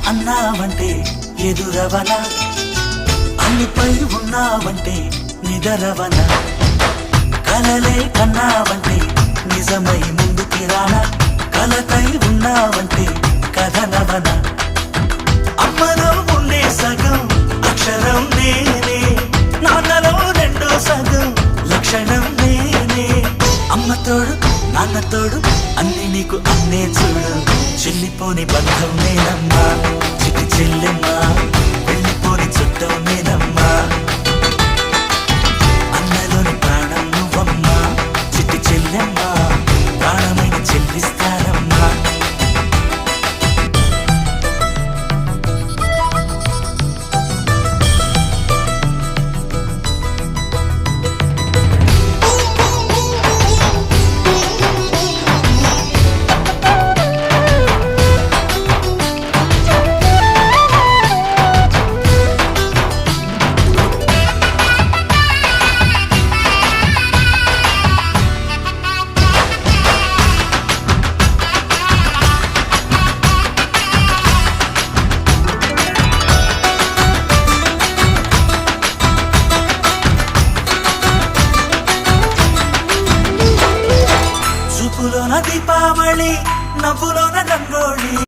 అన్నావంటే ఎదురవన, అన్నిపై ఉన్నావంటే నిదరవన, కలలే కన్నావంటే నిజమై ముందుకి రానా, కలతై ఉన్నావంటే కథనవన. అమ్మలో ఉండే సగం అక్షరం నేనే, నాన్నలో రెండో సగం లక్షణం నేనే. అమ్మ తోడు నాన్న తోడు అన్ని నీకు అన్నే చూడు, చెల్లిపోని బంధం నేనమ్మా, చిట్టి చెల్లెమ్మా, వెళ్ళిపోని చుట్టం నేనమ్మా. అన్నలోని ప్రాణం నువ్వమ్మా, చిట్టి చెల్లెమ్మా, ప్రాణమైన చెల్లిస్తానమ్మా. చూపులోన దీపావళి, నవ్వులోన రంగోళి.